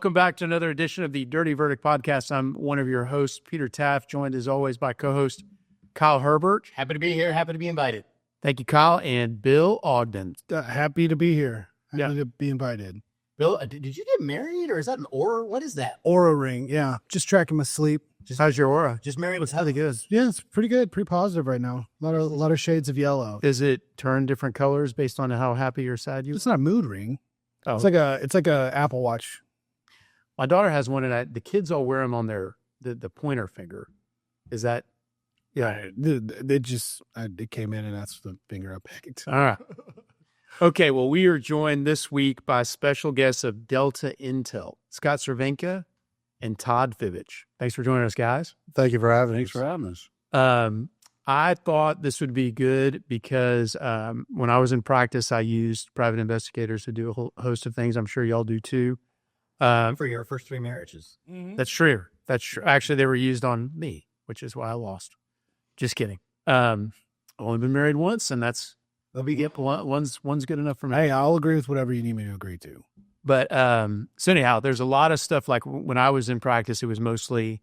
Welcome back to another edition of the Dirty Verdict Podcast. I'm one of your hosts, Peter Taaffe, joined as always by co-host Kyle Herbert. Happy to be here. Happy to be invited. Thank you, Kyle. And Bill Ogden. Happy to be here. Happy to be invited. Bill, did you get married or is that an aura? What is that? Aura ring. Yeah. Just tracking my sleep. How's your aura? Just married was healthy good. Yeah, it's pretty good. Pretty positive right now. A lot of shades of yellow. Does it turn different colors based on how happy or sad you are? It's not a mood ring. Oh. It's like a Apple Watch. My daughter has one, and the kids all wear them on their the pointer finger. Is that? Yeah. It came in, and that's the finger I picked. All right. Okay, well, we are joined this week by special guests of Delta Intel, Scott Cervenka and Todd Fibich. Thanks for joining us, guys. Thank you for having us. Thanks for having us. I thought this would be good because when I was in practice, I used private investigators to do a whole host of things. I'm sure y'all do too. For your first 3 marriages. Mm-hmm. That's true. That's true. Actually, they were used on me, which is why I lost. Just kidding. I've only been married once, and that's one's good enough for me. Hey, I'll agree with whatever you need me to agree to. But so anyhow, there's a lot of stuff. Like when I was in practice, it was mostly,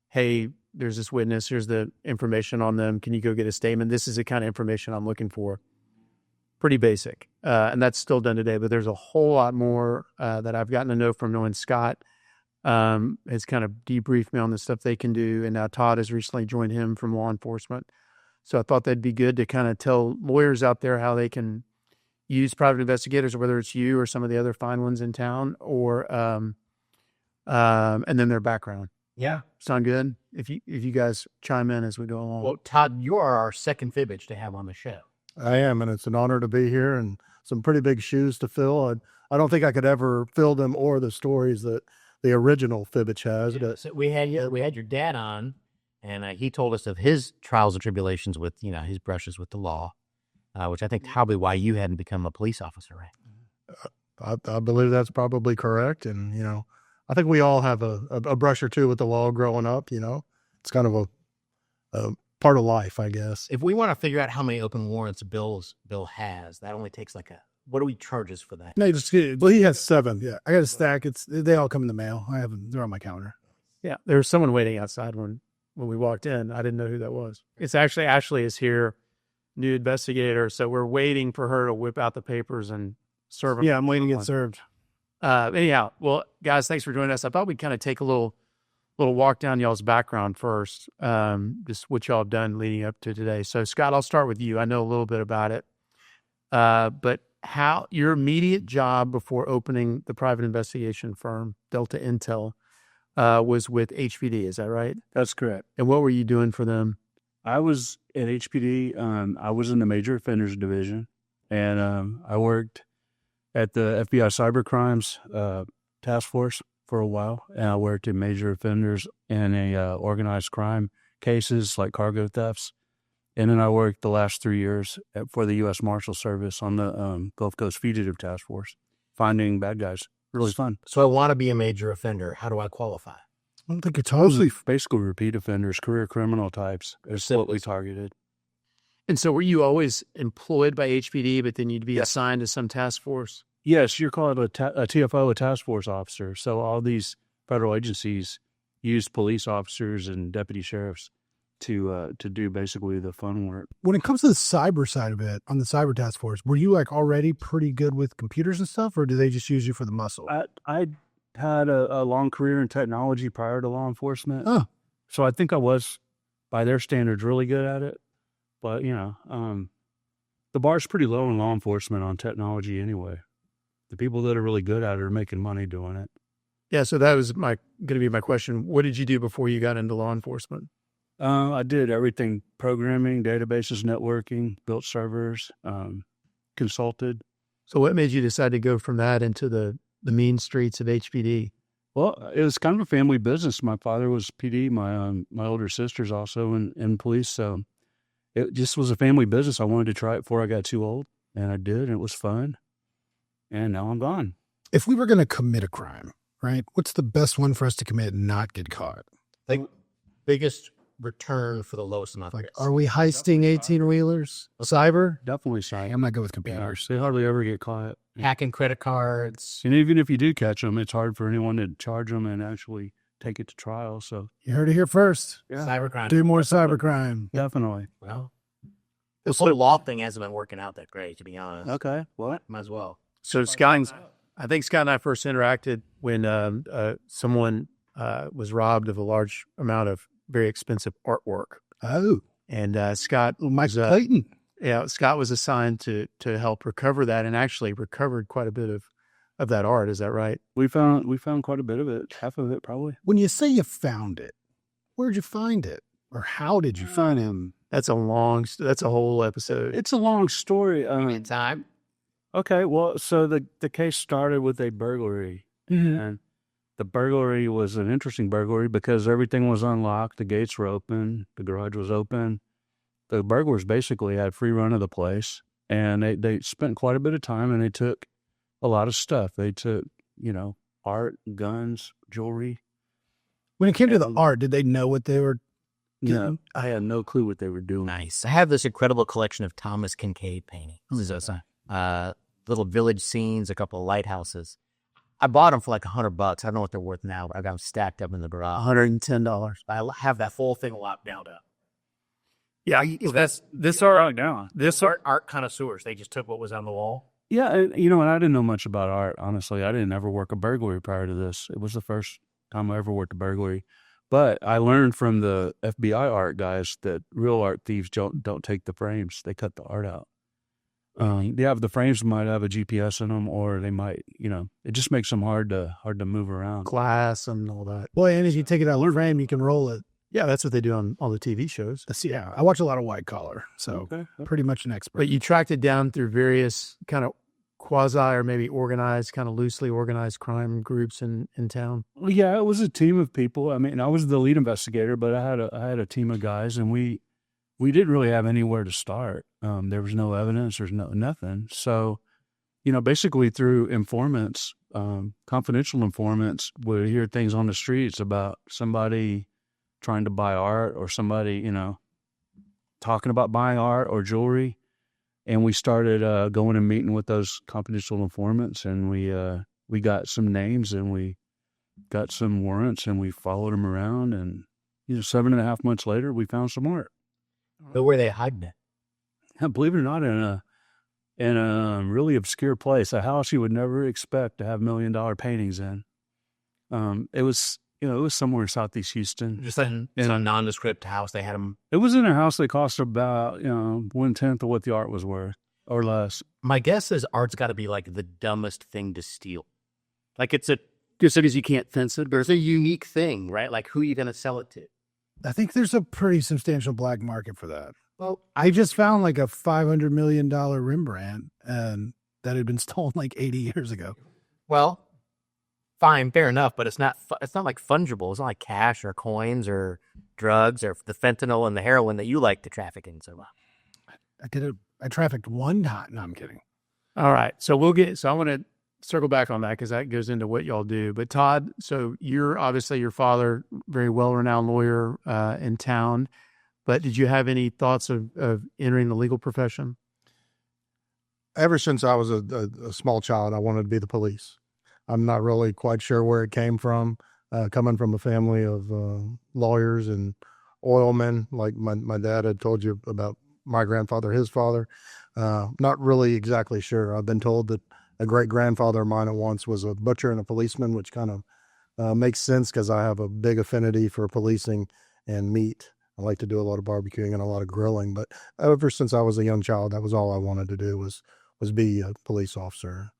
hey, there's this witness. Here's the information on them. Can you go get a statement? This is the kind of information I'm looking for. Pretty basic. And that's still done today. But there's a whole lot more that I've gotten to know from knowing Scott. Has kind of debriefed me on the stuff they can do. And now Todd has recently joined him from law enforcement. So I thought that'd be good to kind of tell lawyers out there how they can use private investigators, whether it's you or some of the other fine ones in town, or and then their background. Yeah. Sound good? If you guys chime in as we go along. Well, Todd, you are our second Fibich to have on the show. I am, and it's an honor to be here and some pretty big shoes to fill. I don't think I could ever fill them or the stories that the original Fibich has. Yeah, so we had your dad on, and he told us of his trials and tribulations with, his brushes with the law, which I think probably why you hadn't become a police officer, right? I believe that's probably correct. And, I think we all have a brush or two with the law growing up, It's kind of a part of life, I guess. If we want to figure out how many open warrants Bill has, that only takes what do we charge us for that? No, well, he has 7. Yeah, I got a stack. They all come in the mail. I have them. They're on my counter. Yeah, there was someone waiting outside when we walked in. I didn't know who that was. It's actually Ashley is here, new investigator. So we're waiting for her to whip out the papers and serve them. Yeah, I'm waiting to get served. Anyhow, well, guys, thanks for joining us. I thought we'd kind of take a little walk down y'all's background first, just what y'all have done leading up to today. So, Scott, I'll start with you. I know a little bit about it, but how your immediate job before opening the private investigation firm, Delta Intel, was with HPD. Is that right? That's correct. And what were you doing for them? I was at HPD. I was in the Major Offenders Division, and I worked at the FBI Cyber Crimes Task Force for a while, and I worked in major offenders and organized crime cases like cargo thefts. And then I worked the last 3 years for the U.S. Marshal Service on the Gulf Coast Fugitive Task Force, finding bad guys. Really fun. So I want to be a major offender. How do I qualify? I don't think you're totally. Basically repeat offenders, career criminal types is what we targeted. And so were you always employed by HPD, but then you'd be assigned to some task force? Yes, you're called a TFO, a task force officer. So all these federal agencies use police officers and deputy sheriffs to do basically the fun work. When it comes to the cyber side of it, on the cyber task force, were you already pretty good with computers and stuff, or do they just use you for the muscle? I had a long career in technology prior to law enforcement. Oh. So I think I was, by their standards, really good at it. But, the bar's pretty low in law enforcement on technology anyway. The people that are really good at it are making money doing it. Yeah, so that was going to be my question. What did you do before you got into law enforcement? I did everything: programming, databases, networking, built servers, consulted. So what made you decide to go from that into the mean streets of HPD? Well, it was kind of a family business. My father was PD. My older sister's also in police. So it just was a family business. I wanted to try it before I got too old, and I did, and it was fun. And now I'm gone. If we were going to commit a crime, right, what's the best one for us to commit and not get caught? Like biggest return for the lowest amount of risk. Are we heisting 18-wheelers? Cyber? Definitely cyber. I'm not good with computers. They hardly ever get caught. hacking credit cards. And even if you do catch them, it's hard for anyone to charge them and actually take it to trial. So You heard it here first. Cybercrime. Do more cybercrime. definitely. Well, this whole law thing hasn't been working out that great, to be honest. Okay. What? Might as well. So I think Scott and I first interacted when someone was robbed of a large amount of very expensive artwork. Oh, And Scott Mike was, Clayton. Scott was assigned to help recover that, and actually recovered quite a bit of that art. Is that right? We found quite a bit of it, half of it probably. When you say you found it, where'd you find it? Or how did you find him? That's a whole episode. It's a long story. In time. Okay, well, so the case started with a burglary, and the burglary was an interesting burglary because everything was unlocked, the gates were open, the garage was open. The burglars basically had free run of the place, and they spent quite a bit of time, and they took a lot of stuff. They took, art, guns, jewelry. When it came to the art, did they know what they were? No, I had no clue what they were doing. Nice. I have this incredible collection of Thomas Kincaid paintings. Little village scenes, a couple of lighthouses. I bought them for like $100. I don't know what they're worth now, but I got them stacked up in the garage. $110. I have that whole thing locked down up. Yeah, This Art connoisseurs. They just took what was on the wall. Yeah, and I didn't know much about art, honestly. I didn't ever work a burglary prior to this. It was the first time I ever worked a burglary. But I learned from the FBI art guys that real art thieves don't take the frames. They cut the art out. The frames might have a GPS in them, or they might, it just makes them hard to move around. glass and all that. Well, and if you take it out of the frame, you can roll it. Yeah, that's what they do on all the TV shows. Yeah, I watch a lot of white collar, so pretty much an expert. But you tracked it down through various kind of quasi or maybe organized, kind of loosely organized crime groups in town. Yeah, it was a team of people. I mean, I was the lead investigator, but I had a team of guys, and we didn't really have anywhere to start. There was no evidence. There's nothing. So, basically through informants, confidential informants would hear things on the streets about somebody trying to buy art, or somebody, talking about buying art or jewelry. And we started going and meeting with those confidential informants, and we got some names, and we got some warrants, and we followed them around. And 7.5 months later, we found some art. But where they hiding it? Believe it or not, in a really obscure place, a house you would never expect to have $1 million paintings in. It was somewhere in Southeast Houston. Just in a nondescript house. They had them. It was in a house that cost about 1/10 of what the art was worth, or less. My guess is art's got to be like the dumbest thing to steal. Like it's Just because you can't fence it, there's a unique thing, right? Like who are you going to sell it to? I think there's a pretty substantial black market for that. Well, I just found like a $500 million Rembrandt, and that had been stolen like 80 years ago. Well, fine, fair enough, but it's not like fungible. It's not like cash or coins or drugs or the fentanyl and the heroin that you like to traffic in so well. I trafficked one time. No, I'm kidding. All right. So I want to circle back on that because that goes into what y'all do. But Todd, so you're obviously your father, very well-renowned lawyer in town, but did you have any thoughts of entering the legal profession? Ever since I was a small child, I wanted to be the police. I'm not really quite sure where it came from, coming from a family of lawyers and oilmen, like my dad had told you about my grandfather, his father. Not really exactly sure. I've been told that a great-grandfather of mine at once was a butcher and a policeman, which kind of makes sense because I have a big affinity for policing and meat. I like to do a lot of barbecuing and a lot of grilling. But ever since I was a young child, that was all I wanted to do was be a police officer.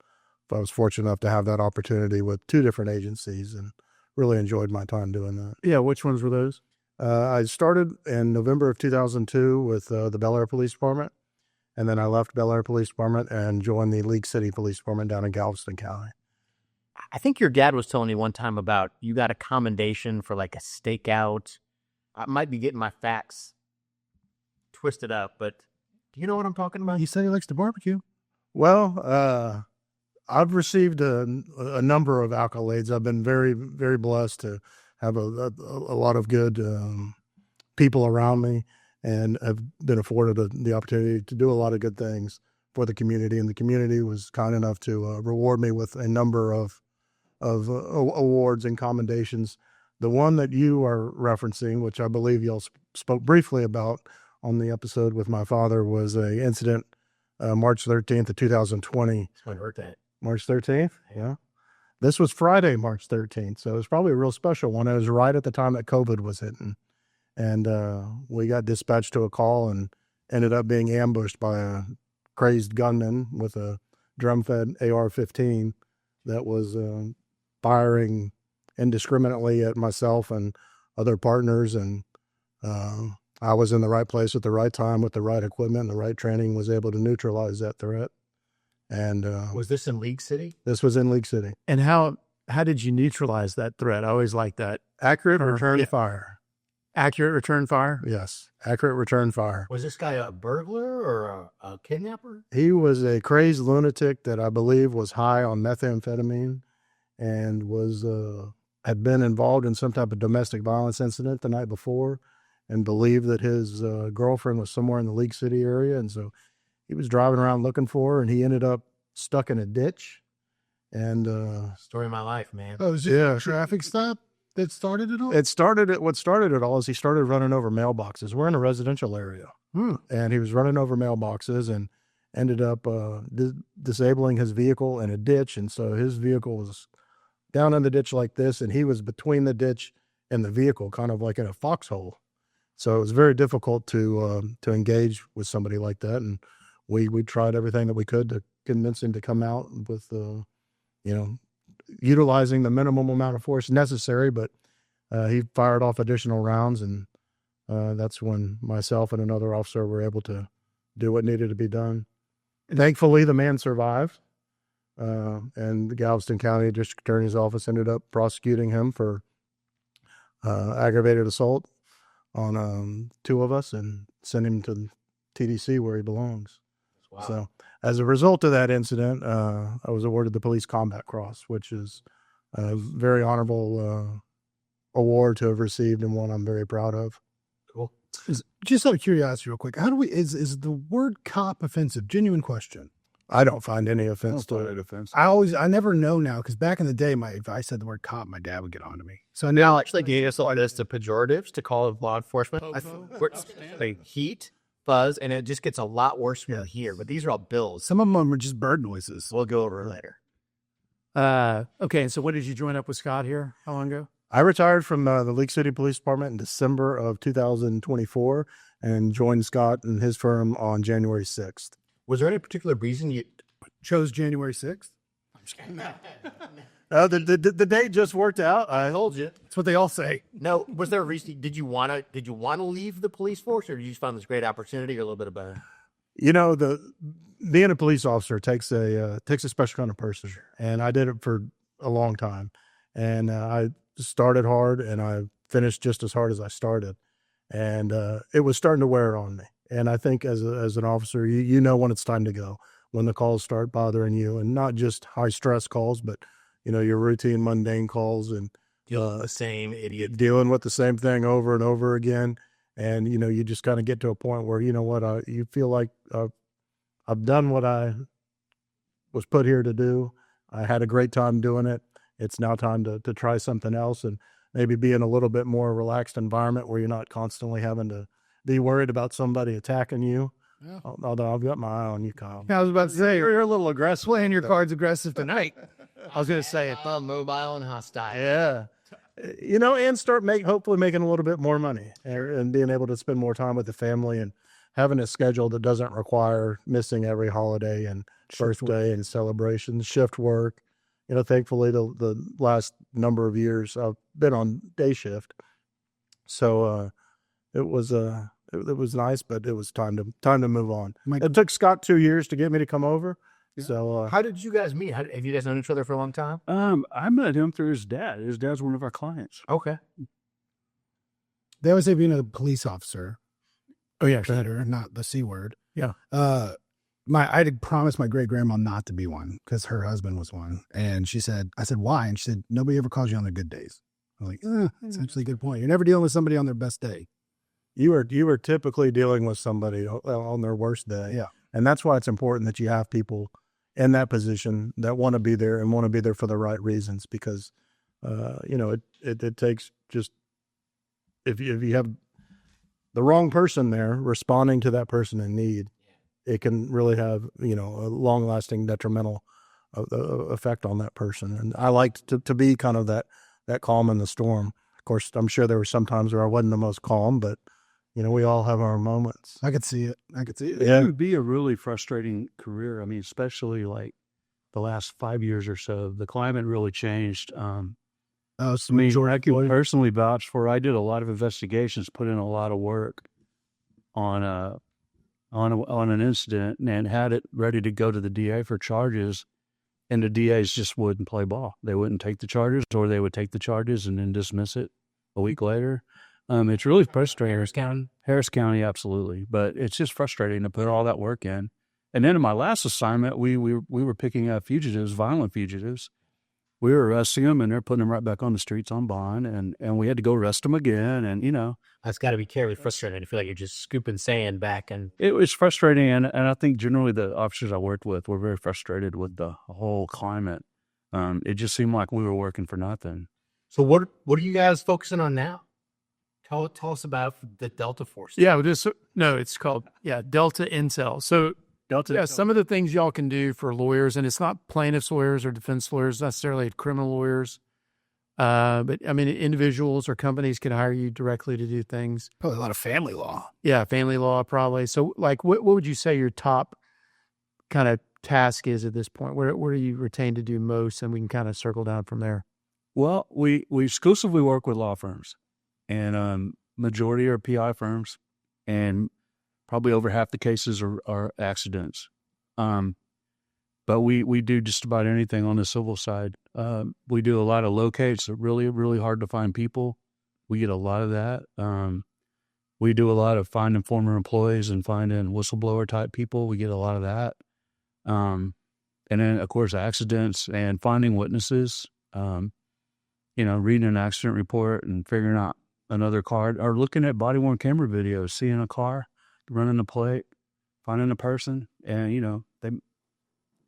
I was fortunate enough to have that opportunity with 2 different agencies and really enjoyed my time doing that. Yeah, which ones were those? I started in November of 2002 with the Bel Air Police Department, and then I left Bel Air Police Department and joined the League City Police Department down in Galveston County. I think your dad was telling me one time about you got a commendation for like a stakeout. I might be getting my facts twisted up, but do you know what I'm talking about? He said he likes to barbecue. Well, I've received a number of accolades. I've been very, very blessed to have a lot of good people around me, and have been afforded the opportunity to do a lot of good things for the community, and the community was kind enough to reward me with a number of awards and commendations. The one that you are referencing, which I believe y'all spoke briefly about on the episode with my father, was a incident March 13th of 2020. It's my birthday. March 13th? Yeah. This was Friday, March 13th. So it was probably a real special one. It was right at the time that COVID was hitting. And we got dispatched to a call and ended up being ambushed by a crazed gunman with a drum-fed AR-15 that was firing indiscriminately at myself and other partners. And I was in the right place at the right time with the right equipment and the right training, was able to neutralize that threat. And Was this in League City? this was in League City. And how did you neutralize that threat? I always like that. Accurate return fire. Accurate return fire? Yes, accurate return fire. Was this guy a burglar or a kidnapper? He was a crazed lunatic that I believe was high on methamphetamine and was had been involved in some type of domestic violence incident the night before, and believed that his girlfriend was somewhere in the League City area. And so he was driving around looking for her, and he ended up stuck in a ditch. And Story of my life, man. Oh, is it a traffic stop that started it all? what started it all is he started running over mailboxes. We're in a residential area. And he was running over mailboxes and ended up disabling his vehicle in a ditch. And so his vehicle was down in the ditch like this, and he was between the ditch and the vehicle, kind of like in a foxhole. So it was very difficult to engage with somebody like that. And we tried everything that we could to convince him to come out with, utilizing the minimum amount of force necessary. But he fired off additional rounds, and that's when myself and another officer were able to do what needed to be done. Thankfully, the man survived, and the Galveston County District Attorney's Office ended up prosecuting him for aggravated assault on two of us and sent him to TDC where he belongs. Wow. So as a result of that incident, I was awarded the Police Combat Cross, which is a very honorable award to have received, and one I'm very proud of. Cool. Just out of curiosity, real quick, how do we, is the word cop offensive? Genuine question. I don't find any offense to it. I never know now, because back in the day, if I said the word cop, my dad would get on to me. So Now, now, actually, gave us a list of pejoratives to call law enforcement. Like heat, fuzz, and it just gets a lot worse from here. But these are all bills. some of them are just bird noises. We'll go over it later. Okay, and so when did you join up with Scott here? How long ago? I retired from the League City Police Department in December of 2024 and joined Scott and his firm on January 6th. Was there any particular reason you Chose January 6th. The date just worked out. I told you? That's what they all say. No, was there a reason? Did you want to leave the police force, or did you just find this great opportunity, or a little bit of both? Being a police officer takes a special kind of person, and I did it for a long time. And I started hard, and I finished just as hard as I started, and it was starting to wear on me. And I think as an officer, you know when it's time to go, when the calls start bothering you, and not just high stress calls, but your routine mundane calls and Dealing with the same idiot. dealing with the same thing over and over again. And you just kind of get to a point where you feel like I've done what I was put here to do. I had a great time doing it. It's now time to try something else and maybe be in a little bit more relaxed environment where you're not constantly having to be worried about somebody attacking you. Yeah. AlthoughVe got my eye on you, Kyle. I was about to say, you're a little aggressive. Playing your cards aggressive tonight. I was going to say it. Mobile and hostile. Yeah. And start hopefully making a little bit more money and being able to spend more time with the family and having a schedule that doesn't require missing every holiday and birthday and celebrations, shift work. Thankfully the last number of years I've been on day shift. So it was nice, but it was time to move on. It took Scott 2 years to get me to come over. Yeah. So how did you guys meet? Have you guys known each other for a long time? I met him through his dad. His dad's one of our clients. Okay. They always say being a police officer, Oh, yeah. better, not the C word. Yeah. I had promised my great grandma not to be one because her husband was one. And I said, why? And she said, nobody ever calls you on their good days. I'm like, that's actually a good point. You're never dealing with somebody on their best day. you were typically dealing with somebody on their worst day. Yeah. And that's why it's important that you have people in that position that want to be there and want to be there for the right reasons, because, it takes just, if you have the wrong person there responding to that person in need, it can really have, a long lasting detrimental effect on that person. And I liked to be kind of that calm in the storm. Of course, I'm sure there were some times where I wasn't the most calm, but we all have our moments. I could see it. It would be a really frustrating career. I mean, especially like the last 5 years or so, the climate really changed. I can personally vouch for. I did a lot of investigations, put in a lot of work on an incident, and had it ready to go to the DA for charges, and the DAs just wouldn't play ball. They wouldn't take the charges, or they would take the charges and then dismiss it a week later. It's really frustrating. Harris County, absolutely. But it's just frustrating to put all that work in. And then in my last assignment, we were picking up fugitives, violent fugitives. We were arresting them, and they're putting them right back on the streets on bond, and we had to go arrest them again. And, That's got to be terribly frustrating. I feel like you're just scooping sand back. And it was frustrating. And I think generally the officers I worked with were very frustrated with the whole climate. It just seemed like we were working for nothing. So what are you guys focusing on now? Tell us about the Delta Force. Yeah, it's called Delta Intel. So some of the things y'all can do for lawyers, and it's not plaintiffs' lawyers or defense lawyers necessarily, criminal lawyers, but I mean individuals or companies can hire you directly to do things. Probably a lot of family law. Yeah, family law probably. So like, what would you say your top kind of task is at this point? What are you retained to do most, and we can kind of circle down from there. Well, we exclusively work with law firms. And majority are PI firms, and probably over half the cases are accidents. But we do just about anything on the civil side. We do a lot of locates, really, really hard to find people. We get a lot of that. We do a lot of finding former employees and finding whistleblower type people. We get a lot of that. And then, of course, accidents and finding witnesses, reading an accident report and figuring out another car, or looking at body-worn camera videos, seeing a car, running the plate, finding a person, and,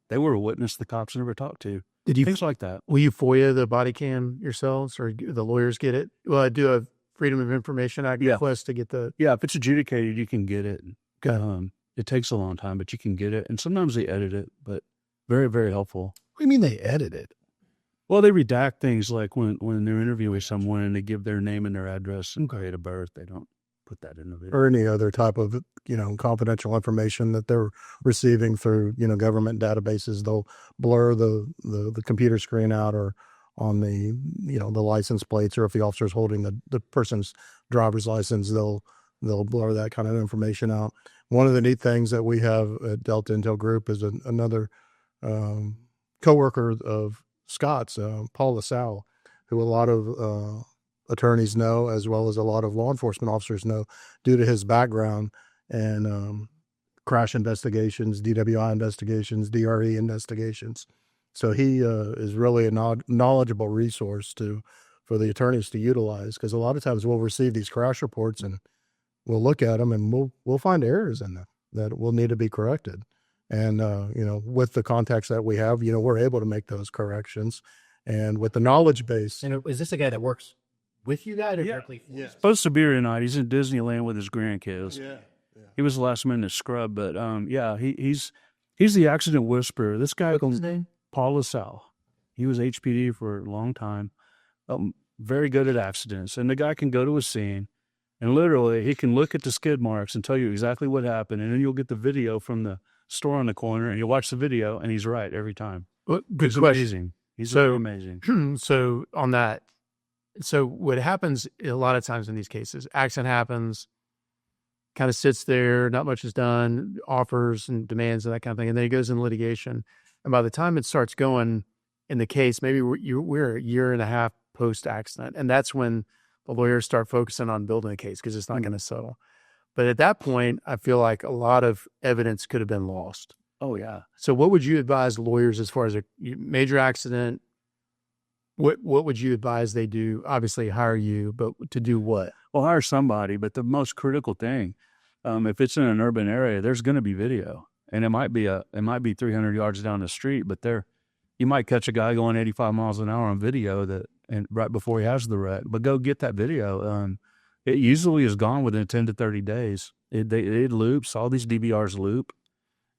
they were a witness the cops never talked to. Things like that. Will you FOIA the body cam yourselves, or the lawyers get it? Well, I do a Freedom of Information Act request to get the... Yeah, if it's adjudicated, you can get it. Okay. It takes a long time, but you can get it. And sometimes they edit it, but very, very helpful. What do you mean they edit it? Well, they redact things like when they're interviewing someone and they give their name and their address and date of birth. They don't put that in the video. Or any other type of, confidential information that they're receiving through, government databases. They'll blur the computer screen out, or on the, the license plates, or if the officer's holding the person's driver's license, they'll blur that kind of information out. One of the neat things that we have at Delta Intel Group is another coworker of Scott's, Paul LaSalle, who a lot of attorneys know, as well as a lot of law enforcement officers know, due to his background and crash investigations, DWI investigations, DRE investigations. So he is really a knowledgeable resource for the attorneys to utilize, because a lot of times we'll receive these crash reports and we'll look at them and we'll find errors in them that will need to be corrected. And, with the contacts that we have, we're able to make those corrections. And with the knowledge base. And is this a guy that works with you guys or directly? Yeah. He's supposed to be here tonight. He's in Disneyland with his grandkids. Yeah. He was the last minute scrub, but he's the accident whisperer. This guy, What's his name? Paul LaSalle. He was HPD for a long time. Very good at accidents. And the guy can go to a scene, and literally he can look at the skid marks and tell you exactly what happened. And then you'll get the video from the store on the corner, and you watch the video, and he's right every time. Well, good He's question. amazing. He's very amazing. So on that, what happens a lot of times in these cases, accident happens, kind of sits there, not much is done, offers and demands and that kind of thing, and then it goes in litigation. And by the time it starts going in the case, maybe we're a year and a half post-accident, and that's when the lawyers start focusing on building a case, because it's not going to settle. But at that point, I feel like a lot of evidence could have been lost. Oh, yeah. So what would you advise lawyers as far as a major accident? What would you advise they do? Obviously hire you, but to do what? Well, hire somebody, but the most critical thing, if it's in an urban area, there's going to be video. and it might be 300 yards down the street, but you might catch a guy going 85 miles an hour on video and right before he has the wreck. But go get that video. It usually is gone within 10 to 30 days. It loops. All these DVRs loop.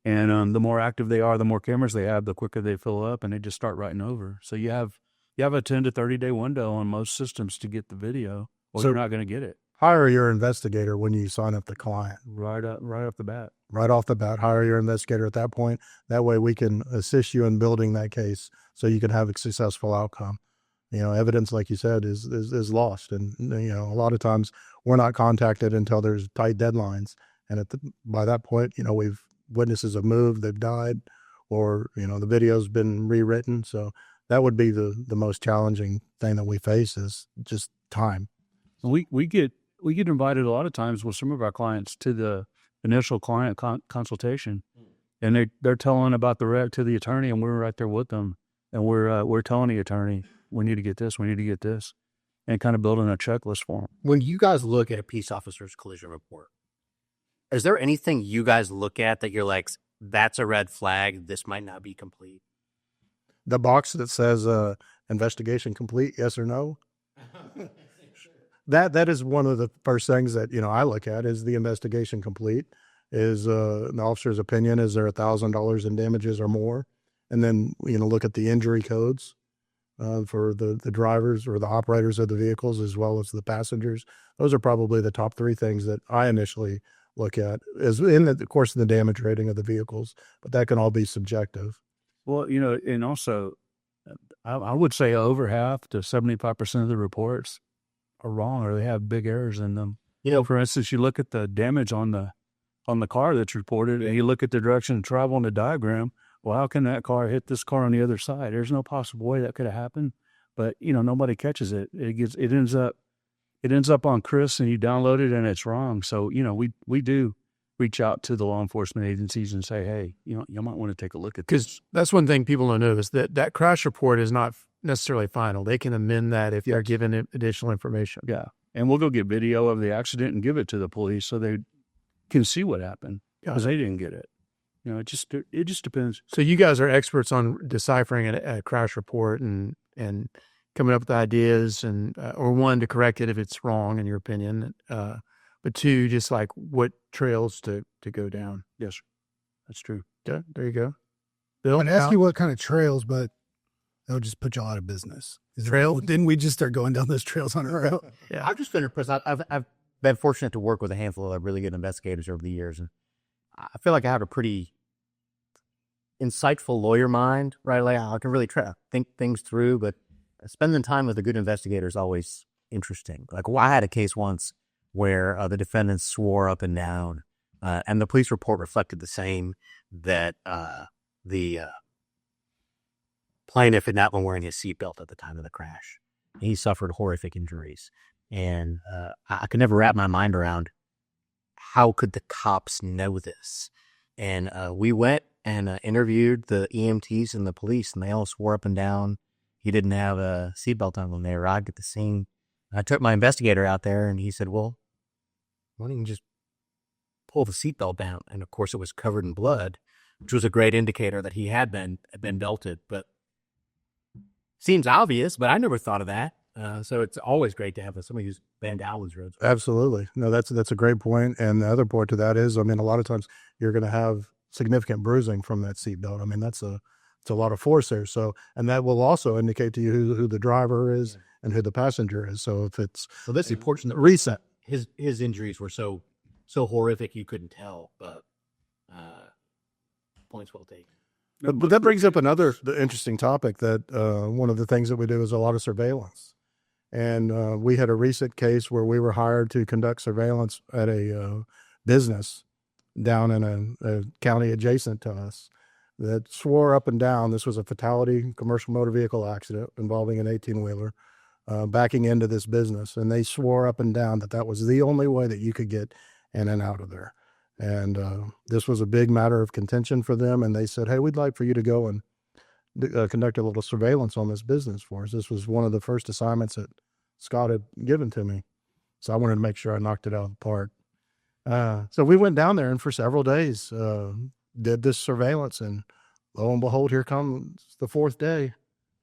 And the more active they are, the more cameras they have, the quicker they fill up, and they just start writing over. So you have a 10 to 30 day window on most systems to get the video, or you're not going to get it. Hire your investigator when you sign up the client. Right off the bat. Right off the bat, hire your investigator at that point. That way we can assist you in building that case so you can have a successful outcome. Evidence, like you said, is lost. And, a lot of times we're not contacted until there's tight deadlines. And by that point, witnesses have moved, they've died, or, the video's been rewritten. So that would be the most challenging thing that we face is just time. We get invited a lot of times with some of our clients to the initial client consultation, and they're telling about the wreck to the attorney, and we're right there with them, and we're telling the attorney, we need to get this, and kind of building a checklist for them. When you guys look at a peace officer's collision report, is there anything you guys look at that you're like, that's a red flag, this might not be complete? The box that says investigation complete, yes or no. That is one of the first things that, I look at is the investigation complete, is the officer's opinion, is there $1,000 in damages or more? And then, look at the injury codes for the drivers or the operators of the vehicles as well as the passengers. Those are probably the top three things that I initially look at is in the course of the damage rating of the vehicles, but that can all be subjective. Well, and also I would say over half to 75% of the reports are wrong or they have big errors in them. For instance, you look at the damage on the car that's reported and you look at the direction of travel on the diagram. Well, how can that car hit this car on the other side? There's no possible way that could have happened, but nobody catches it. It ends up on Chris and you download it and it's wrong. So, we do reach out to the law enforcement agencies and say, hey, you might want to take a look at this. Because that's one thing people don't know is that crash report is not necessarily final. They can amend that if they're given additional information. Yeah. And we'll go get video of the accident and give it to the police so they can see what happened because they didn't get it. It just depends. So you guys are experts on deciphering a crash report and coming up with ideas and or one, to correct it if it's wrong in your opinion, but two, just like what trails to go down. Yes, sir. That's true. Yeah, there you go. Bill, I'd ask you what kind of trails, but that would just put y'all out of business. Didn't we just start going down those trails on our own? Yeah. I've just been impressed. I've been fortunate to work with a handful of really good investigators over the years, and I feel like I have a pretty insightful lawyer mind, right? Like I can really try to think things through, but spending time with a good investigator is always interesting. Like I had a case once where the defendant swore up and down, and the police report reflected the same, that the plaintiff had not been wearing his seatbelt at the time of the crash. He suffered horrific injuries. And I could never wrap my mind around how could the cops know this. And we went and interviewed the EMTs and the police, and they all swore up and down he didn't have a seatbelt on when they arrived at the scene. I took my investigator out there, and he said, well, why don't you just pull the seatbelt down? And, of course, it was covered in blood, which was a great indicator that he had been belted. But seems obvious, but I never thought of that. So it's always great to have somebody who's been down those roads. Absolutely. No, that's a great point. And the other point to that is, a lot of times you're going to have significant bruising from that seatbelt. It's a lot of force there. So, and that will also indicate to you who the driver is and who the passenger is. So if it's this report, recent, his injuries were so horrific you couldn't tell. But points well taken. But that brings up another interesting topic that one of the things that we do is a lot of surveillance. And we had a recent case where we were hired to conduct surveillance at a business down in a county adjacent to us that swore up and down. This was a fatality commercial motor vehicle accident involving an 18-wheeler backing into this business. And they swore up and down that was the only way that you could get in and out of there. And this was a big matter of contention for them. And they said, hey, we'd like for you to go and conduct a little surveillance on this business for us. This was one of the first assignments that Scott had given to me. So I wanted to make sure I knocked it out of the park. So we went down there, and for several days, did this surveillance, and lo and behold, here comes the fourth day,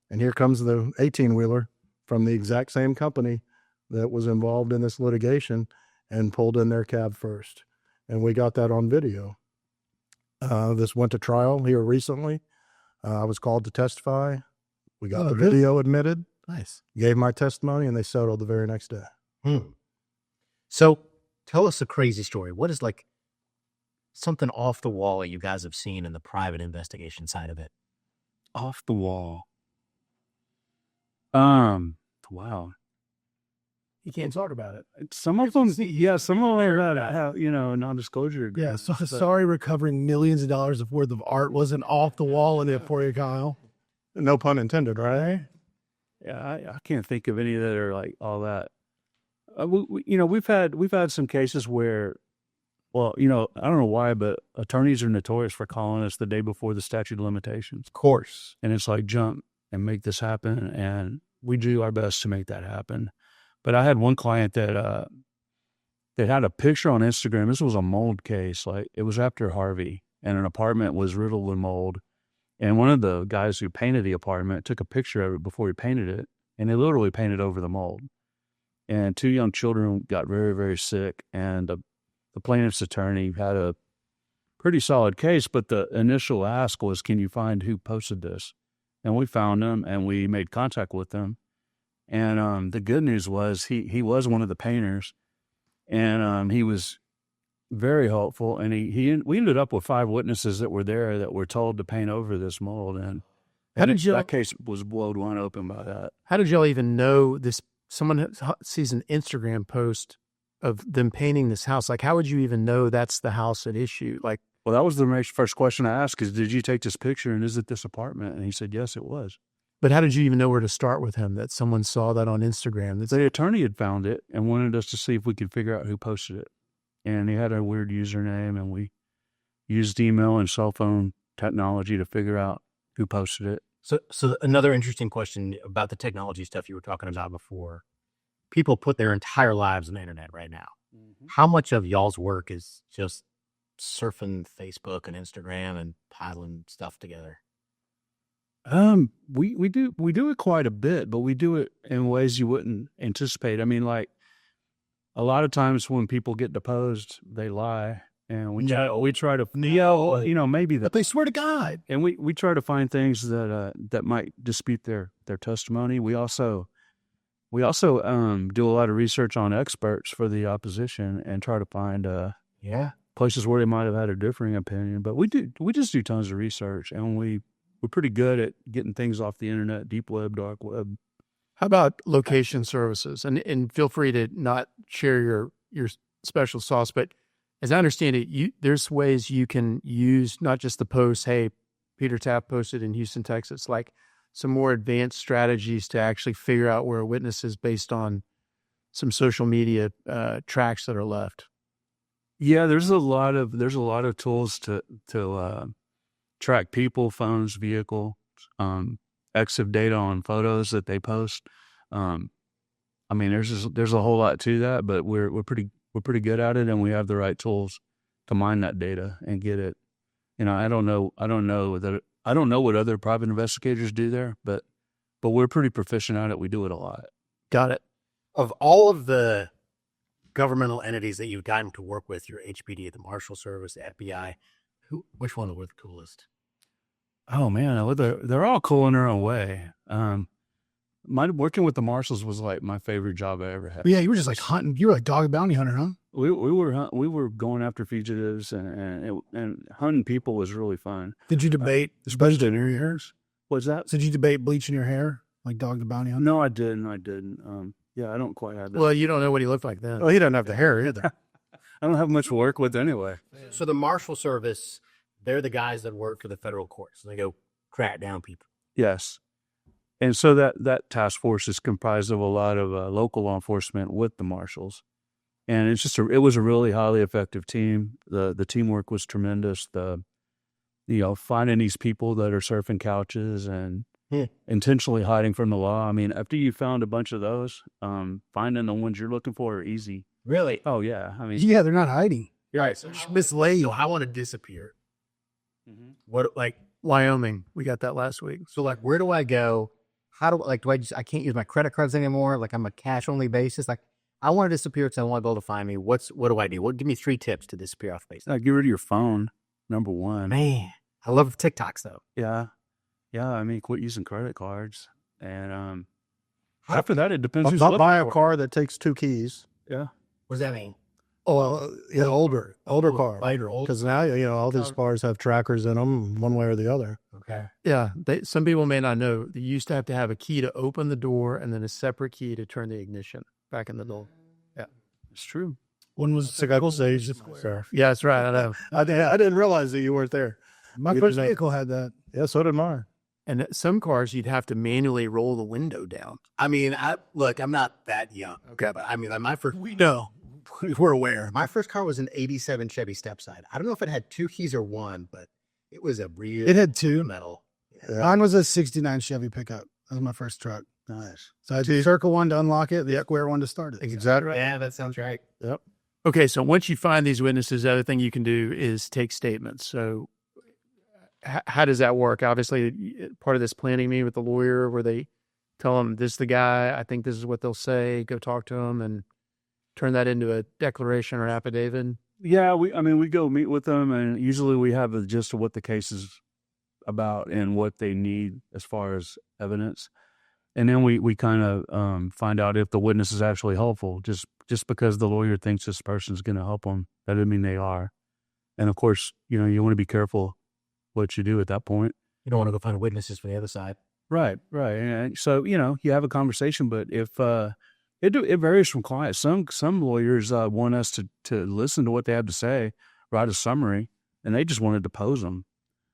and here comes the 18-wheeler from the exact same company that was involved in this litigation and pulled in their cab first. And we got that on video. This went to trial here recently. I was called to testify. We got the video admitted, Nice. gave my testimony, and they settled the very next day. So tell us a crazy story. What is like something off the wall that you guys have seen in the private investigation side of it? Off the wall. Wow. You can't talk about it. Some of them, some of them have, non-disclosure Yeah, agreements. so sorry, recovering millions of dollars of worth of art wasn't off the wall in the Emporia, Kyle. No pun intended, right? Yeah, I can't think of any that are like all that. We've had some cases where, well, I don't know why, but attorneys are notorious for calling us the day before the statute of limitations. Of course. And it's like, jump and make this happen. And we do our best to make that happen. But I had one client that had a picture on Instagram. This was a mold case. Like, it was after Harvey, and an apartment was riddled with mold. And one of the guys who painted the apartment took a picture of it before he painted it, and they literally painted over the mold. And 2 young children got very, very sick. And the plaintiff's attorney had a pretty solid case, but the initial ask was, can you find who posted this? And we found them, and we made contact with them. And the good news was he was one of the painters, and he was very helpful. And we ended up with 5 witnesses that were there that were told to paint over this mold. And that case was blown wide open by that. How did y'all even know this? Someone sees an Instagram post of them painting this house. Like, how would you even know that's the house at issue? Like, well, that was the first question I asked is, did you take this picture, and is it this apartment? And he said, yes, it was. but how did you even know where to start with him? That someone saw that on Instagram? The attorney had found it and wanted us to see if we could figure out who posted it. And he had a weird username, and we used email and cell phone technology to figure out who posted it. So another interesting question about the technology stuff you were talking about before. People put their entire lives on the internet right now. Mm-hmm. How much of y'all's work is just surfing Facebook and Instagram and piling stuff together? We do it quite a bit, but we do it in ways you wouldn't anticipate. I mean, like, a lot of times when people get deposed, they lie. And we try to, maybe that. But they swear to God. And we try to find things that might dispute their testimony. We also do a lot of research on experts for the opposition and try to find places where they might have had a differing opinion. But we just do tons of research, and we're pretty good at getting things off the internet, deep web, dark web. How about location services? And feel free to not share your special sauce, but as I understand it, there's ways you can use not just the post, hey, Peter Taaffe posted in Houston, Texas, like some more advanced strategies to actually figure out where a witness is based on some social media tracks that are left. Yeah, there's a lot of tools to track people, phones, vehicle, EXIF data on photos that they post. I mean, there's a whole lot to that, but we're pretty good at it, and we have the right tools to mine that data and get it. I don't know what other private investigators do there, but we're pretty proficient at it. We do it a lot. Got it. Of all of the governmental entities that you've gotten to work with, your HPD, the Marshal Service, the FBI, which one was the coolest? Oh man, they're all cool in their own way. Working with the Marshals was like my favorite job I ever had. Yeah, you were just like hunting. You were like dog bounty hunter, huh? We were going after fugitives and hunting people was really fun. Did you debate, especially in your hairs? What's that? Did you debate bleaching your hair like dog the bounty hunter? No, I didn't. Yeah, I don't quite have that. Well, you don't know what he looked like then. Well, he doesn't have the hair either. I don't have much to work with anyway. So the Marshal Service, they're the guys that work for the federal courts. They go track down people. Yes. And so that task force is comprised of a lot of local law enforcement with the marshals. And it was a really highly effective team. The teamwork was tremendous. Finding these people that are surfing couches and intentionally hiding from the law. I mean, after you found a bunch of those, finding the ones you're looking for are easy. Really? Oh yeah. I mean, Yeah, they're not hiding. Right. So mislaid. So I want to disappear. What, like, Wyoming, we got that last week. so like, where do I go? How do, like, I can't use my credit cards anymore. Like, I'm a cash only basis. Like, I want to disappear because I want to be able to find me. What do I do? Give me 3 tips to disappear off the base. Get rid of your phone, number one. Man, I love TikToks though. Yeah. I mean, quit using credit cards. And after that, it depends who's Not looking buy a for it. car that takes 2 keys. Yeah. What does that mean? Oh, yeah, older car. Later, old. Because now, all these cars have trackers in them, one way or the other. Okay. Yeah, some people may not know. They used to have a key to open the door and then a separate key to turn the ignition back in the door. Yeah, It's true. One was Cigar Sage Square. yeah, that's right. I know. I didn't realize that you weren't there. my You first didn't know. vehicle had that. Yeah, so did mine. And some cars you'd have to manually roll the window down. I mean, I'm not that young. Okay. But I mean, like, my first, we know, we're aware. My first car was an 87 Chevy Stepside. I don't know if it had 2 keys or 1, but it was a real It had 2. metal. Yeah. Mine was a 69 Chevy pickup. That was my first truck. Nice. So I had the circle one to unlock it, the square one to start it. Exactly. Yeah, that sounds right. Yep. Okay, so once you find these witnesses, the other thing you can do is take statements. So how does that work? Obviously, part of this planning meeting with the lawyer where they tell them, this is the guy, I think this is what they'll say, go talk to him and turn that into a declaration or affidavit. Yeah, we go meet with them, and usually we have the gist of what the case is about and what they need as far as evidence. And then we kind of find out if the witness is actually helpful. Just because the lawyer thinks this person's going to help them, that doesn't mean they are. And of course, you want to be careful what you do at that point. You don't want to go find witnesses for the other side. Right. And so, you have a conversation, but if it varies from clients. Some lawyers want us to listen to what they have to say, write a summary, and they just want to depose them,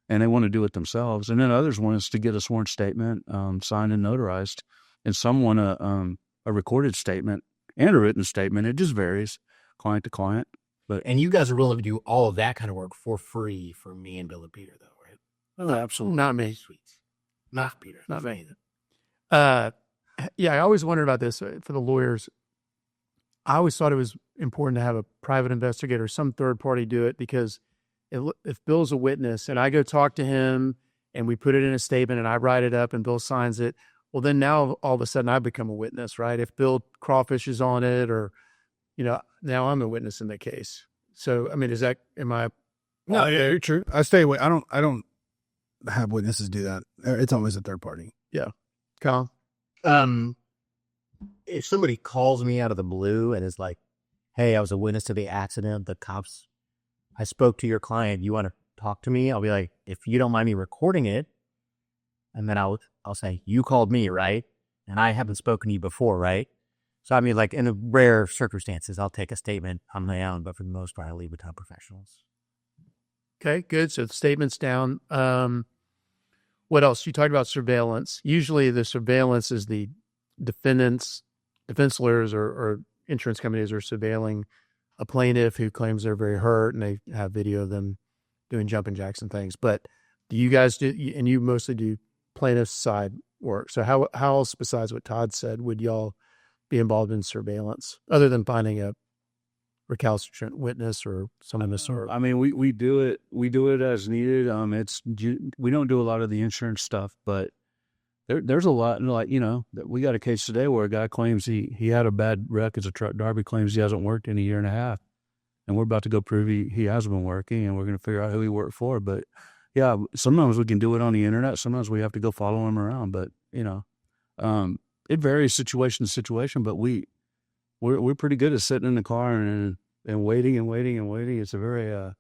and they want to do it themselves. And then others want us to get a sworn statement signed and notarized, and some want a recorded statement and a written statement. It just varies client to client. And you guys are willing to do all of that kind of work for free for me and Bill and Peter, though, right? Oh, absolutely. Not me. Sweet. Not Peter. Not me. Yeah, I always wondered about this for the lawyers. I always thought it was important to have a private investigator, some third party do it, because if Bill's a witness and I go talk to him and we put it in a statement and I write it up and Bill signs it, well, then now all of a sudden I become a witness, right? If Bill Crawfish is on it or, now I'm a witness in the case. So, I mean, No, yeah, true. I stay away. I don't have witnesses do that. It's always a third party. Kyle? If somebody calls me out of the blue and is like, hey, I was a witness to the accident, the cops, I spoke to your client, you want to talk to me? I'll be like, if you don't mind me recording it, and then I'll say, you called me, right? And I haven't spoken to you before, right? So I mean, like, in the rare circumstances, I'll take a statement on my own, but for the most part, I leave it to professionals. Okay, good. So the statement's down. What else? You talked about surveillance. Usually the surveillance is the defense lawyers or insurance companies are surveilling a plaintiff who claims they're very hurt and they have video of them doing jumping jacks and things. But do you guys do, and you mostly do plaintiff side work. So how else besides what Todd said would y'all be involved in surveillance other than finding a recalcitrant witness or some of the sort? I mean, we do it as needed. We don't do a lot of the insurance stuff, but there's a lot, like, we got a case today where a guy claims he had a bad wreck as a truck driver. He claims he hasn't worked in a year and a half, and we're about to go prove he has been working, and we're going to figure out who he worked for. But yeah, sometimes we can do it on the internet. Sometimes we have to go follow him around, but it varies situation to situation, but we're pretty good at sitting in the car and waiting and waiting and waiting. It's a very,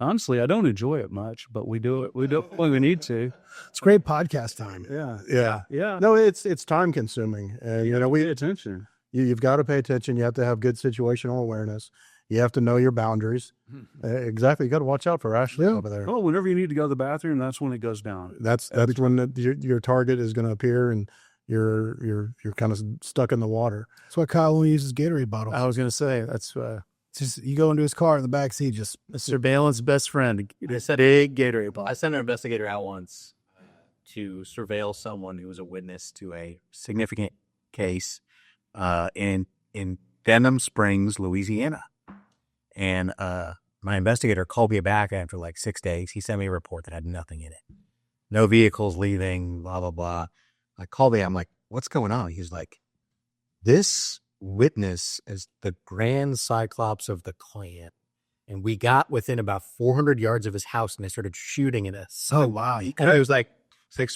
honestly, I don't enjoy it much, but we do it. We do it when we need to. It's great podcast time. Yeah. No, it's time consuming. We pay attention. You've got to pay attention. You have to have good situational awareness. You have to know your boundaries. Exactly. You got to watch out for Ashley over there. Oh, whenever you need to go to the bathroom, that's when it goes down. That's when your target is going to appear and you're kind of stuck in the water. That's why Kyle only uses Gatorade bottles. I was going to say that's It's just you go into his car in the back seat, just a surveillance best friend. I said, Big Gatorade bottle. I sent an investigator out once to surveil someone who was a witness to a significant case in Denham Springs, Louisiana. And my investigator called me back after like 6 days. He sent me a report that had nothing in it. No vehicles leaving, blah, blah, blah. I called him. I'm like, what's going on? He's like, this witness is the grand cyclops of the Klan. And we got within about 400 yards of his house and they started shooting at us. Oh, wow. And I was like,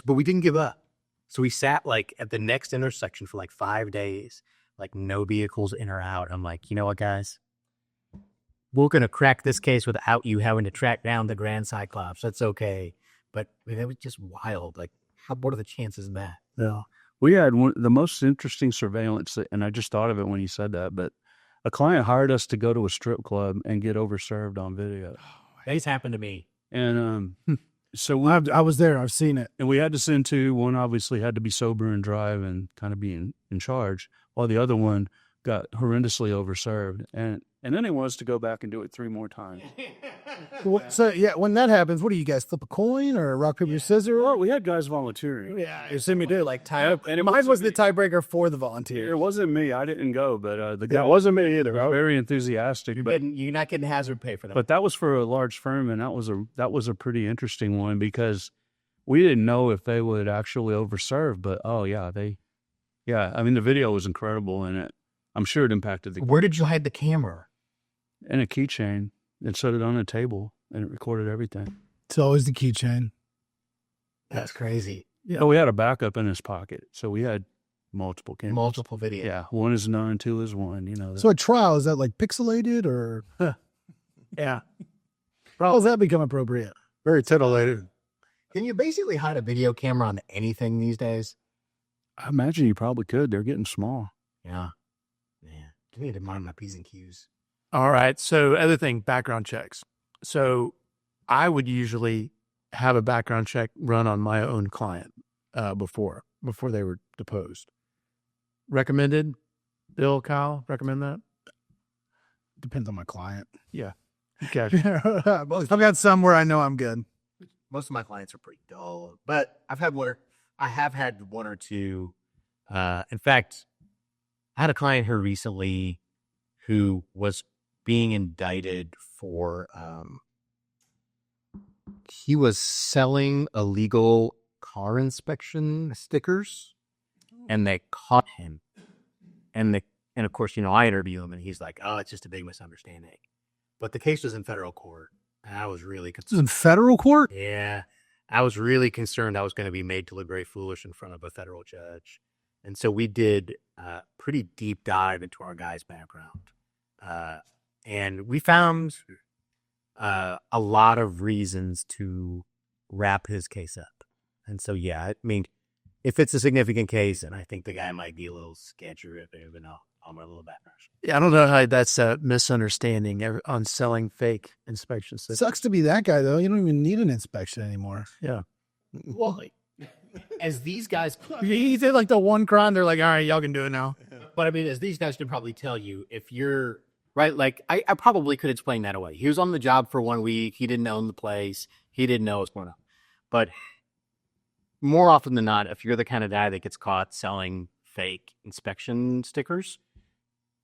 but we didn't give up. So we sat like at the next intersection for like 5 days, like no vehicles in or out. I'm like, you know what, guys? We're going to crack this case without you having to track down the Grand Cyclops. That's okay. But it was just wild. Like, what are the chances of that? Yeah. We had the most interesting surveillance, and I just thought of it when you said that, but a client hired us to go to a strip club and get overserved on video. That's happened to me. And so I was there. I've seen it. And we had to send two. One obviously had to be sober and drive and kind of be in charge, while the other one got horrendously overserved. And then he wants to go back and do it 3 more times. So, yeah, when that happens, what do you guys, flip a coin or rock, paper, scissors? Well, we had guys volunteering. Yeah, I assume you do. Like, tie up. And Mine was the tiebreaker for the volunteer. It wasn't me. I didn't go, but the guy It wasn't me either. was very enthusiastic. You're not getting hazard pay for that. But that was for a large firm, and that was a pretty interesting one because we didn't know if they would actually overserve. But I mean, the video was incredible, and I'm sure it impacted Where did you hide the camera? In a keychain and set it on a table, and it recorded everything. It's always the keychain. That's crazy. Yeah, we had a backup in his pocket, so we had multiple cameras. Multiple videos. Yeah, 1 is none, 2 is 1. You know. So a trial, is that like pixelated or? Yeah. How does that become appropriate? Very titillated. Can you basically hide a video camera on anything these days? I imagine you probably could. They're getting small. Yeah. I need to mind my P's and Q's. All right. So other thing, background checks. So I would usually have a background check run on my own client before they were deposed. Recommended? Bill, Kyle, recommend that? Depends on my client. Yeah. Okay. I've got some where I know I'm good. Most of my clients are pretty dull, but I have had 1 or 2. In fact, I had a client here recently who was being indicted for, he was selling illegal car inspection stickers, and they caught him. And of course, I interview him, and he's like, "Oh, it's just a big misunderstanding." But the case was in federal court, and I was really This is in federal court? Yeah, I was really concerned I was going to be made to look very foolish in front of a federal judge. And so we did a pretty deep dive into our guy's background. And we found a lot of reasons to wrap his case up. And so, yeah, I mean, if it's a significant case, and I think the guy might be a little sketchy, but I'm a little bad. Yeah, I don't know how that's a misunderstanding on selling fake inspection stickers. Sucks to be that guy, though. You don't even need an inspection anymore. Yeah. Well, as these guys, He did like the one crime. They're like, all right, y'all can do it now. but I mean, as these guys can probably tell you, if you're right, like I probably could explain that away. He was on the job for 1 week. He didn't own the place. He didn't know what's going on. But more often than not, if you're the kind of guy that gets caught selling fake inspection stickers,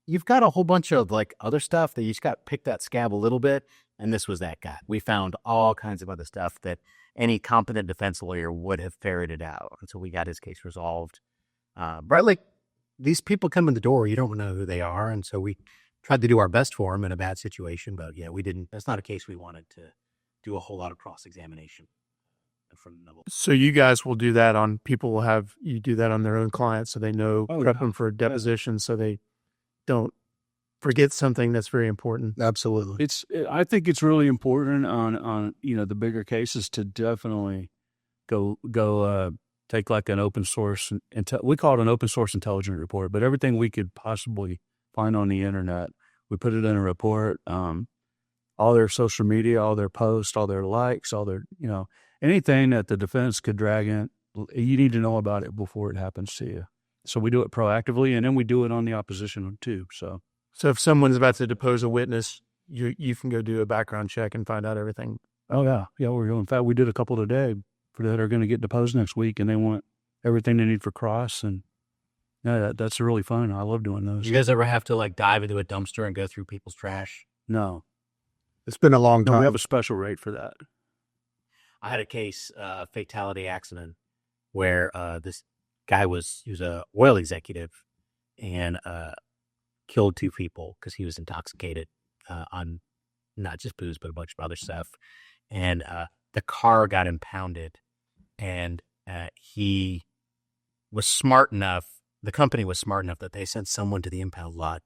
you've got a whole bunch of like other stuff that you just got to pick that scab a little bit. And this was that guy. We found all kinds of other stuff that any competent defense lawyer would have ferreted out. And so we got his case resolved. But like these people come in the door, you don't know who they are. And so we tried to do our best for them in a bad situation. But yeah, we didn't. That's not a case we wanted to do a whole lot of cross-examination from the. So you guys will do that on people will have you do that on their own clients so they know, prep yeah. them for a deposition so they don't forget something that's very important. Absolutely. I think it's really important on the bigger cases to definitely go take like an open source we call it an open source intelligence report, but everything we could possibly find on the internet, we put it in a report. All their social media, all their posts, all their likes, all their anything that the defense could drag in, you need to know about it before it happens to you. So we do it proactively, and then we do it on the opposition too. So if someone's about to depose a witness, you can go do a background check and find out everything. Oh yeah. In fact, we did a couple today that are going to get deposed next week, and they want everything they need for cross. And yeah, that's really fun. I love doing those. You guys ever have to like dive into a dumpster and go through people's trash? No. It's been a long No, time. we have a special rate for that. I had a case, fatality accident, where this guy he was a oil executive and killed 2 people because he was intoxicated on not just booze, but a bunch of other stuff. And the car got impounded, and he was smart enough, the company was smart enough that they sent someone to the impound lot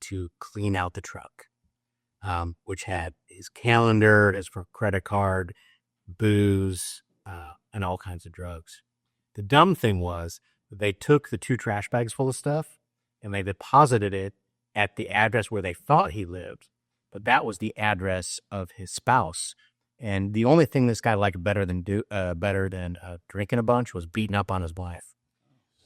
to clean out the truck, which had his calendar, his credit card, booze, and all kinds of drugs. The dumb thing was they took the 2 trash bags full of stuff and they deposited it at the address where they thought he lived, but that was the address of his spouse. And the only thing this guy liked better than drinking a bunch was beating up on his wife.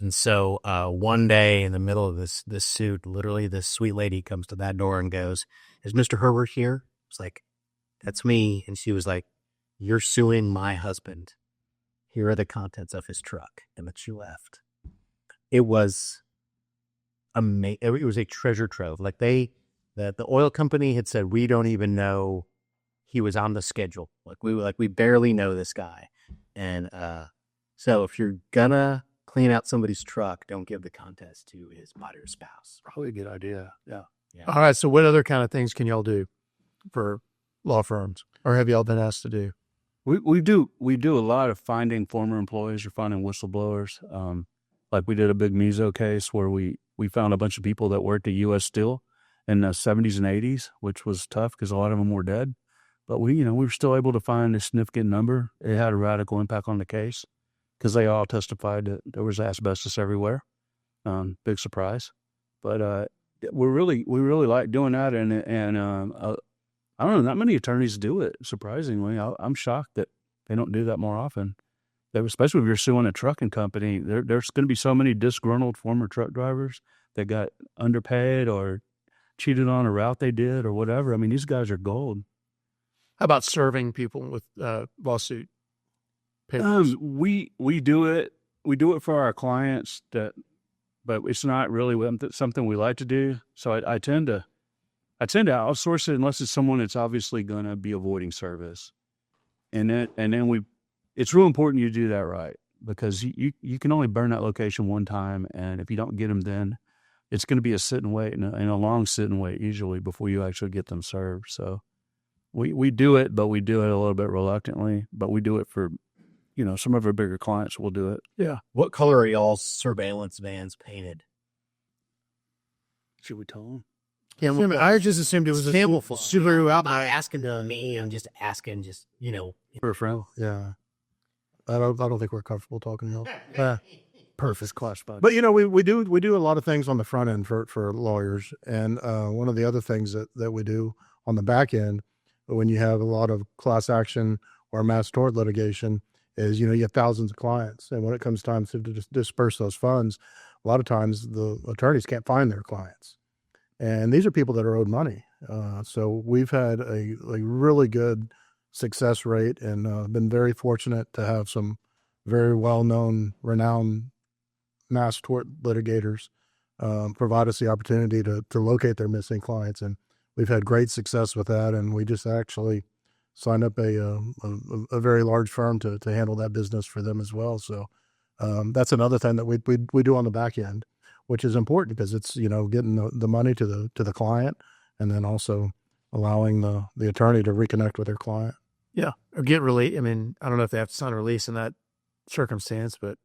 And so one day in the middle of this suit, literally this sweet lady comes to that door and goes, "Is Mr. Herbert here?" I was like, "That's me." And she was like, "You're suing my husband. Here are the contents of his truck." And then she left. It was amazing. It was a treasure trove. Like the oil company had said, "We don't even know he was on the schedule. We barely know this guy." And so if you're gonna clean out somebody's truck, don't give the contents to his body or spouse. Probably a good idea. Yeah. All right. So what other kind of things can y'all do for law firms, or have y'all been asked to do? We do a lot of finding former employees or finding whistleblowers. Like we did a big meso case where we found a bunch of people that worked at U.S. Steel in the 70s and 80s, which was tough because a lot of them were dead. But we were still able to find a significant number. It had a radical impact on the case because they all testified that there was asbestos everywhere. Big surprise. But we really like doing that, and I don't know, not many attorneys do it. Surprisingly, I'm shocked that they don't do that more often. Especially if you're suing a trucking company, there's going to be so many disgruntled former truck drivers that got underpaid or cheated on a route they did or whatever. I mean, these guys are gold. How about serving people with lawsuit papers? We do it. We do it for our clients, but it's not really something we like to do. So I tend to outsource it unless it's someone that's obviously going to be avoiding service, and then it's real important you do that right, because you can only burn that location one time, and if you don't get them then, it's going to be a sit and wait and a long sit and wait usually before you actually get them served. So we do it, but we do it a little bit reluctantly, but we do it for, some of our bigger clients will do it. Yeah. What color are y'all's surveillance vans painted? Should we tell them? Yeah, I just assumed it was a Subaru I'm not Outback. asking to me. I'm just asking, For a friend. Yeah. I don't think we're comfortable talking about. Perfect classified. But we do a lot of things on the front end for lawyers, and one of the other things that we do on the back end, when you have a lot of class action or mass tort litigation, is you have thousands of clients, and when it comes time to disperse those funds, a lot of times the attorneys can't find their clients, and these are people that are owed money. So we've had a really good success rate, and been very fortunate to have some very well-known, renowned mass tort litigators provide us the opportunity to locate their missing clients, and we've had great success with that. And we just actually signed up a very large firm to handle that business for them as well. So that's another thing that we do on the back end, which is important because it's getting the money to the client, and then also allowing the attorney to reconnect with their client. Yeah. Or get release. I mean, I don't know if they have to sign a release in that circumstance, but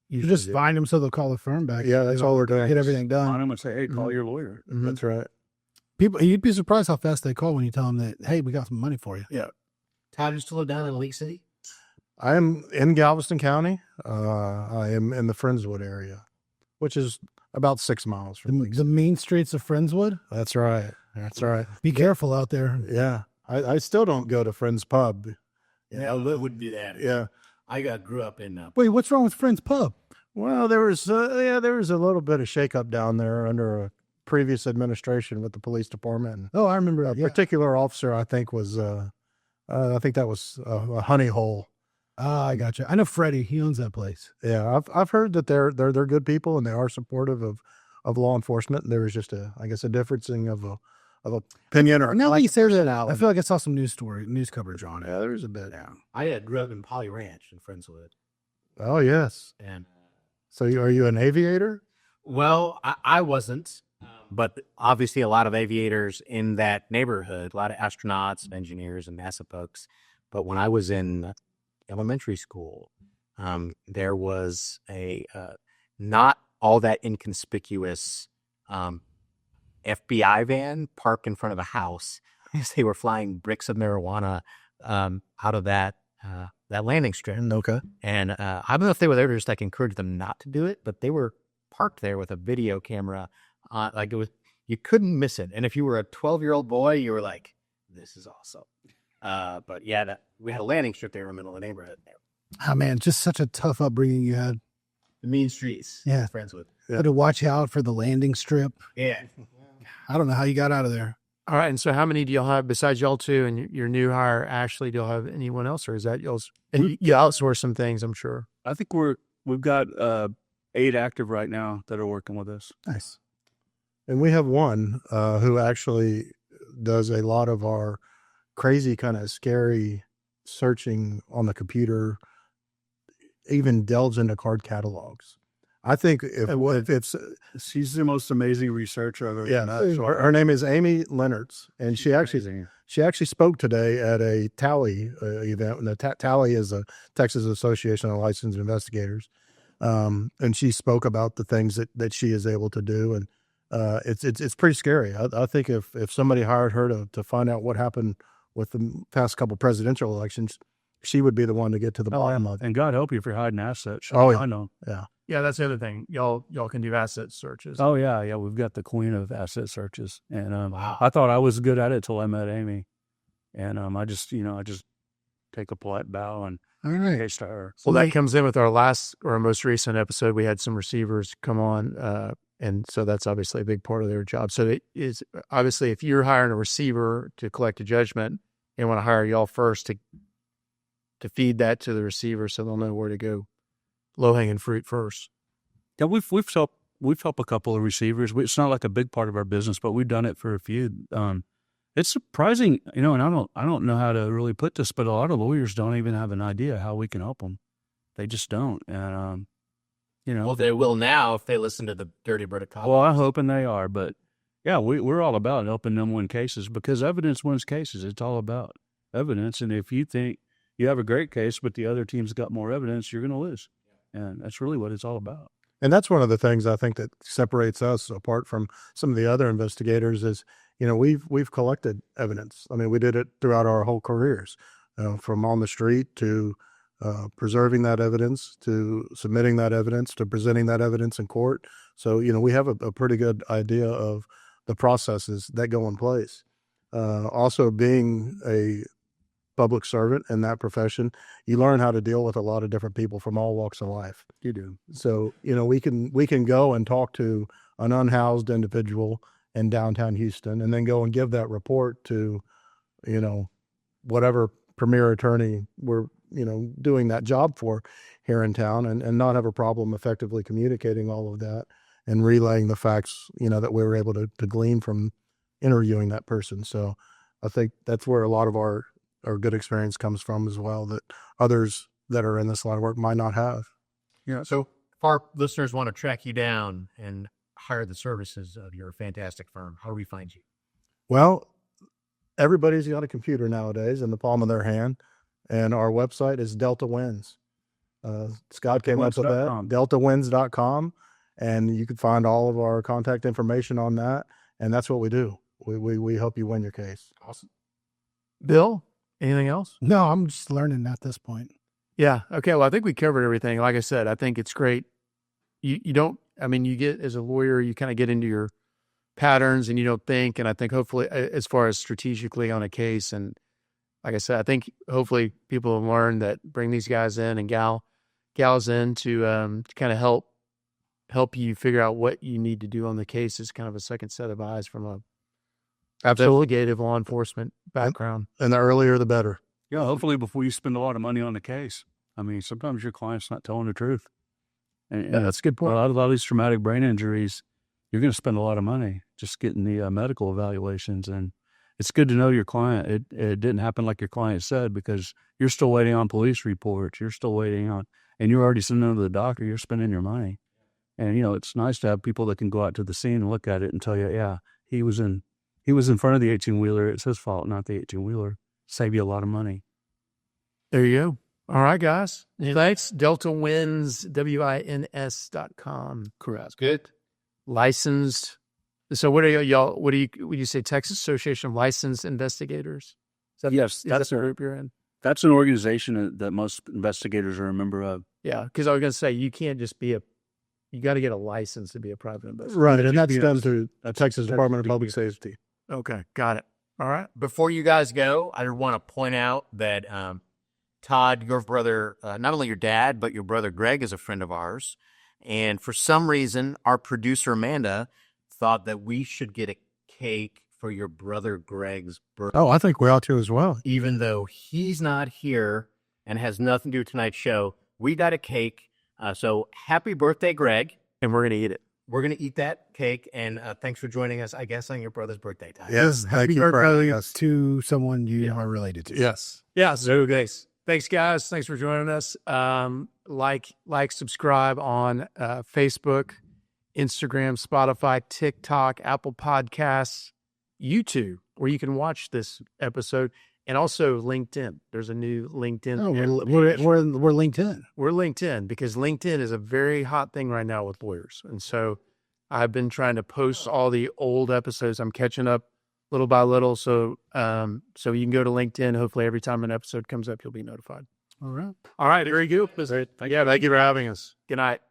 You just find them so they'll call the firm back. Yeah, that's all we're doing. Get everything done. I'm going to say, hey, call your lawyer. Mhm. That's right. People, you'd be surprised how fast they call when you tell them that, hey, we got some money for you. yeah. Todd, you still live down in Lake City? I am in Galveston County. I am in the Friendswood area, which is about 6 miles from Lake The City. mean streets of Friendswood. That's right. That's right. Be careful out there. Yeah. I still don't go to Friends Pub. Yeah, it would be that. Yeah. I grew up in Wait, what's wrong with Friends Pub? Well, there was a little bit of shakeup down there under a previous administration with the police department. Oh, I remember. A Yeah. particular officer, I think, was I think that was a honey hole. Ah, I got you. I know Freddie. He owns that place. Yeah, I've heard that they're good people and they are supportive of law enforcement. There was just a differencing of opinion or Now like like, there's I feel like I saw some news coverage on it. yeah, there's a bit. Yeah. I had grew up in Poly Ranch in Friendswood. Oh yes. And So are you an aviator? well, I wasn't, but obviously a lot of aviators in that neighborhood, a lot of astronauts and engineers and NASA folks. But when I was in elementary school, there was a not all that inconspicuous FBI van parked in front of a house. They were flying bricks of marijuana out of that landing strip. Okay. And I don't know if they were there to just like encourage them not to do it, but they were parked there with a video camera. Like it was, you couldn't miss it. And if you were a 12-year-old boy, you were like, "This is awesome." But yeah, we had a landing strip there in the middle of the neighborhood. Oh man, just such a tough upbringing you had. The mean streets. Yeah. Friends with. Had to watch out for the landing strip. Yeah. I don't know how you got out of there. All right. And so how many do y'all have besides y'all two and your new hire, Ashley? Do y'all have anyone else, or is that y'all's? And you outsource some things, I'm sure. I think we've got 8 active right now that are working with us. Nice. And we have one who actually does a lot of our crazy kind of scary searching on the computer, even delves into card catalogs. I think if it's She's the most amazing researcher I've ever yeah, met. So her name is Amy Leonards, and she actually spoke today at a TALI event. And the TALI is a Texas Association of Licensed Investigators, and she spoke about the things that she is able to do, and it's pretty scary. I think if somebody hired her to find out what happened with the past couple presidential elections, she would be the one to get to the bottom of it. and God help you if you're hiding assets. Oh, yeah. I know. Yeah. Yeah, that's the other thing. Y'all can do asset searches. Oh yeah. We've got the queen of asset searches, and I thought I was good at it till I met Amy, and I just take a polite bow and All right. case to her. Well, that comes in with our last or our most recent episode. We had some receivers come on, and so that's obviously a big part of their job. So it is obviously if you're hiring a receiver to collect a judgment, you want to hire y'all first to feed that to the receiver so they'll know where to go. Low-hanging fruit first. Yeah, we've helped a couple of receivers. It's not like a big part of our business, but we've done it for a few. It's surprising, and I don't know how to really put this, but a lot of lawyers don't even have an idea how we can help them. They just don't, and Well, they will now if they listen to the Dirty Bird of Cop. Well, I'm hoping they are, but yeah, we're all about helping them win cases because evidence wins cases. It's all about evidence, and if you think you have a great case, but the other team's got more evidence, you're going to lose. And that's really what it's all about. And that's one of the things I think that separates us apart from some of the other investigators is, we've collected evidence. I mean, we did it throughout our whole careers, from on the street to preserving that evidence, to submitting that evidence, to presenting that evidence in court. So, we have a pretty good idea of the processes that go in place. Also being a public servant in that profession, you learn how to deal with a lot of different people from all walks of life. You do. So, we can go and talk to an unhoused individual in downtown Houston and then go and give that report to, whatever premier attorney we're, doing that job for here in town and not have a problem effectively communicating all of that and relaying the facts, that we were able to glean from interviewing that person. So I think that's where a lot of our good experience comes from as well, that others that are in this line of work might not have. Yeah. So if our listeners want to track you down and hire the services of your fantastic firm, how do we find you? Well, everybody's got a computer nowadays in the palm of their hand, and our website is Delta Wins. Scott came up with that, deltawins.com, and you can find all of our contact information on that, and that's what we do. We help you win your case. Awesome. Bill, anything else? No, I'm just learning at this point. Yeah. Okay. Well, I think we covered everything. Like I said, I think it's great. You get as a lawyer, you kind of get into your patterns and you don't think. And I think hopefully as far as strategically on a case, and like I said, I think hopefully people have learned that bring these guys in and gals in to kind of help you figure out what you need to do on the case is kind of a second set of eyes from a investigative law enforcement background. And the earlier, the better. Yeah, hopefully before you spend a lot of money on the case. I mean, sometimes your client's not telling the truth. And Yeah, that's a good point. A lot of these traumatic brain injuries, you're going to spend a lot of money just getting the medical evaluations. And it's good to know your client. It didn't happen like your client said, because you're still waiting on police reports. You're still waiting on, and you're already sending them to the doctor. You're spending your money. And, it's nice to have people that can go out to the scene and look at it and tell you, yeah, he was in front of the 18-wheeler. It's his fault, not the 18-wheeler. Save you a lot of money. There you go. All right, guys. Thanks. DeltaWins, WINS.com. Correct. Good. Licensed. So what are y'all, would you say Texas Association of Licensed Investigators? Yes, That's the group you're in? That's an organization that most investigators are a member of. Yeah, because I was going to say, you can't just you got to get a license to be a private investigator. Right, and that's done through Texas Department of Public Safety. Okay, got it. All right. Before you guys go, I want to point out that Todd, your brother, not only your dad, but your brother Greg is a friend of ours. And for some reason, our producer Amanda thought that we should get a cake for your brother Greg's birthday. Oh, I think we ought to as well. Even though he's not here and has nothing to do with tonight's show, we got a cake. So happy birthday, Greg. And we're going to eat it. We're going to eat that cake. And thanks for joining us, I guess, on your brother's birthday time. Yes, thank Happy you for having birthday us. to someone you are related to. Yes. Yeah, so thanks, guys. Thanks for joining us. Like, subscribe on Facebook, Instagram, Spotify, TikTok, Apple Podcasts, YouTube, where you can watch this episode, and also LinkedIn. There's a new LinkedIn. Oh, we're LinkedIn. We're LinkedIn because LinkedIn is a very hot thing right now with lawyers. And so I've been trying to post all the old episodes. I'm catching up little by little. So so you can go to LinkedIn. Hopefully every time an episode comes up, you'll be notified. All right. All right. Very good. Thank you for having us. Good night.